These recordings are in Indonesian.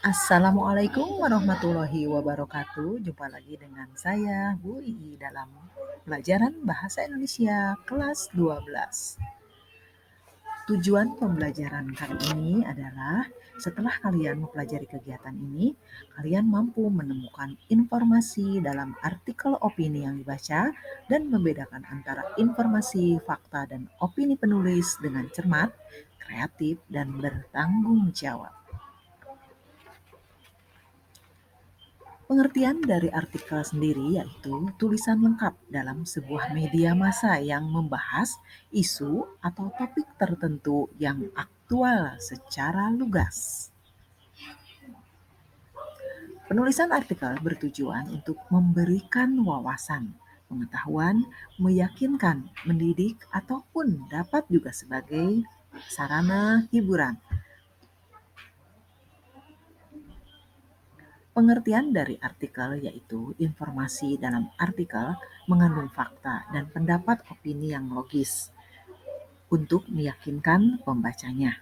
Assalamualaikum warahmatullahi wabarakatuh. Jumpa lagi dengan saya Bu Ii dalam pelajaran Bahasa Indonesia kelas 12. Tujuan pembelajaran kali ini adalah setelah kalian mempelajari kegiatan ini, kalian mampu menemukan informasi dalam artikel opini yang dibaca dan membedakan antara informasi, fakta, dan opini penulis dengan cermat, kreatif, dan bertanggung jawab. Pengertian dari artikel sendiri yaitu tulisan lengkap dalam sebuah media massa yang membahas isu atau topik tertentu yang aktual secara lugas. Penulisan artikel bertujuan untuk memberikan wawasan, pengetahuan, meyakinkan, mendidik, ataupun dapat juga sebagai sarana hiburan. Pengertian dari artikel yaitu informasi dalam artikel mengandung fakta dan pendapat opini yang logis untuk meyakinkan pembacanya.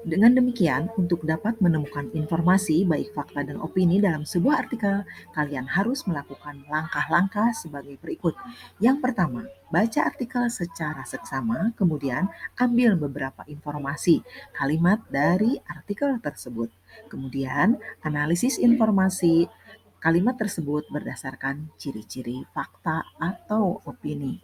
Dengan demikian, untuk dapat menemukan informasi baik fakta dan opini dalam sebuah artikel, kalian harus melakukan langkah-langkah sebagai berikut. Yang pertama, baca artikel secara seksama, kemudian ambil beberapa informasi, kalimat dari artikel tersebut. Kemudian, analisis informasi kalimat tersebut berdasarkan ciri-ciri fakta atau opini.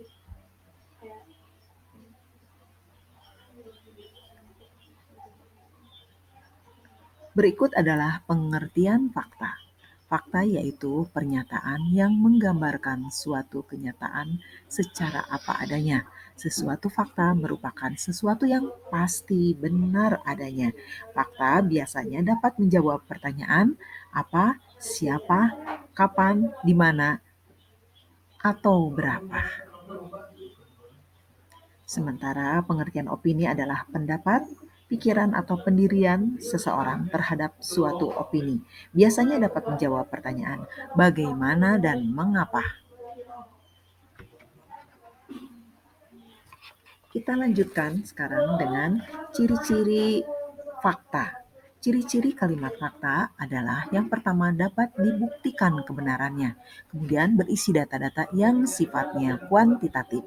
Berikut adalah pengertian fakta. Fakta yaitu pernyataan yang menggambarkan suatu kenyataan secara apa adanya. Sesuatu fakta merupakan sesuatu yang pasti benar adanya. Fakta biasanya dapat menjawab pertanyaan apa, siapa, kapan, di mana, atau berapa. Sementara pengertian opini adalah pendapat, pikiran atau pendirian seseorang terhadap suatu opini. Biasanya dapat menjawab pertanyaan bagaimana dan mengapa. Kita lanjutkan sekarang dengan ciri-ciri fakta. Ciri-ciri kalimat fakta adalah yang pertama dapat dibuktikan kebenarannya, kemudian berisi data-data yang sifatnya kuantitatif.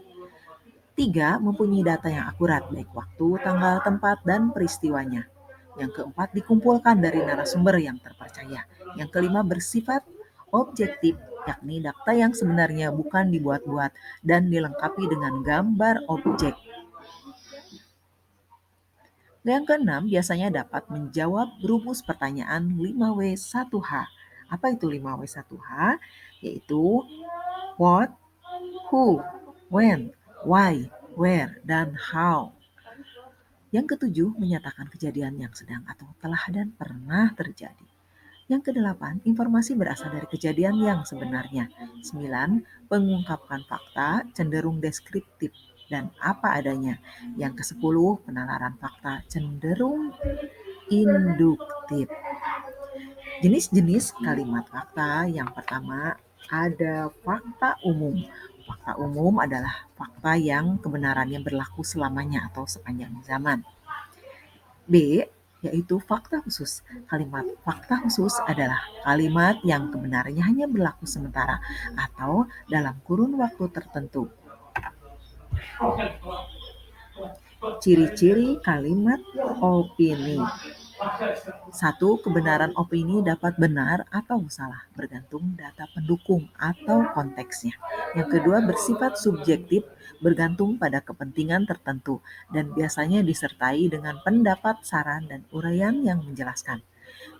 3. Mempunyai data yang akurat, baik waktu, tanggal, tempat, dan peristiwanya. Yang keempat, dikumpulkan dari narasumber yang terpercaya. Yang kelima, bersifat objektif, yakni data yang sebenarnya bukan dibuat-buat dan dilengkapi dengan gambar objek. Yang keenam, biasanya dapat menjawab rumus pertanyaan 5W1H. Apa itu 5W1H? Yaitu what, who, when, why, where, dan how. Yang ketujuh, menyatakan kejadian yang sedang atau telah dan pernah terjadi. Yang kedelapan, informasi berasal dari kejadian yang sebenarnya. 9. Mengungkapkan fakta cenderung deskriptif dan apa adanya. Yang kesepuluh, penalaran fakta cenderung induktif. Jenis-jenis kalimat fakta yang pertama ada fakta umum. Fakta umum adalah fakta yang kebenarannya berlaku selamanya atau sepanjang zaman. B, yaitu fakta khusus. Kalimat fakta khusus adalah kalimat yang kebenarannya hanya berlaku sementara atau dalam kurun waktu tertentu. Ciri-ciri kalimat opini. 1. Kebenaran opini dapat benar atau salah, bergantung data pendukung atau konteksnya. Yang kedua, bersifat subjektif, bergantung pada kepentingan tertentu, dan biasanya disertai dengan pendapat, saran, dan uraian yang menjelaskan.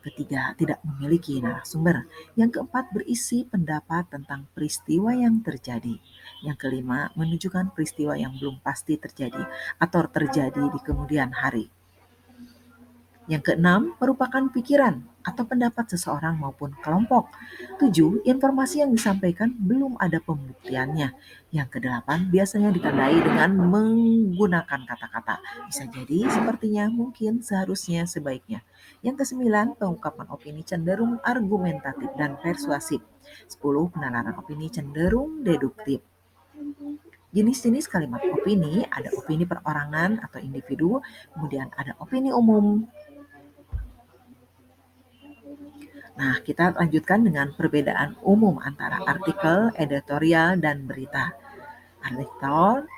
Ketiga, tidak memiliki narasumber. Yang keempat, berisi pendapat tentang peristiwa yang terjadi. Yang kelima, menunjukkan peristiwa yang belum pasti terjadi atau terjadi di kemudian hari. Yang keenam, merupakan pikiran atau pendapat seseorang maupun kelompok. 7. Informasi yang disampaikan belum ada pembuktiannya. Yang kedelapan, biasanya ditandai dengan menggunakan kata-kata. Bisa jadi, sepertinya, mungkin, seharusnya, sebaiknya. Yang kesembilan, pengungkapan opini cenderung argumentatif dan persuasif. 10. Penalaran opini cenderung deduktif. Jenis-jenis kalimat opini, ada opini perorangan atau individu, kemudian ada opini umum. Nah, kita lanjutkan dengan perbedaan umum antara artikel, editorial, dan berita. Artikel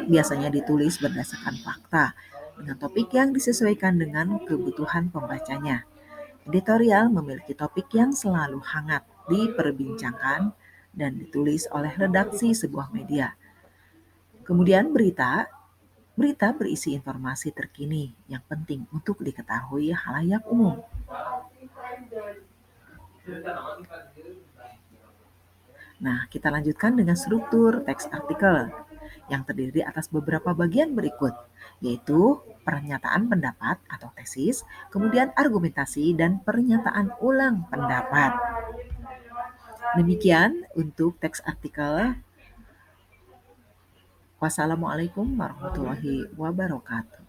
biasanya ditulis berdasarkan fakta, dengan topik yang disesuaikan dengan kebutuhan pembacanya. Editorial memiliki topik yang selalu hangat diperbincangkan dan ditulis oleh redaksi sebuah media. Kemudian berita berisi informasi terkini yang penting untuk diketahui halayak umum. Nah, kita lanjutkan dengan struktur teks artikel yang terdiri atas beberapa bagian berikut, yaitu pernyataan pendapat atau tesis, kemudian argumentasi, dan pernyataan ulang pendapat. Demikian untuk teks artikel. Wassalamualaikum warahmatullahi wabarakatuh.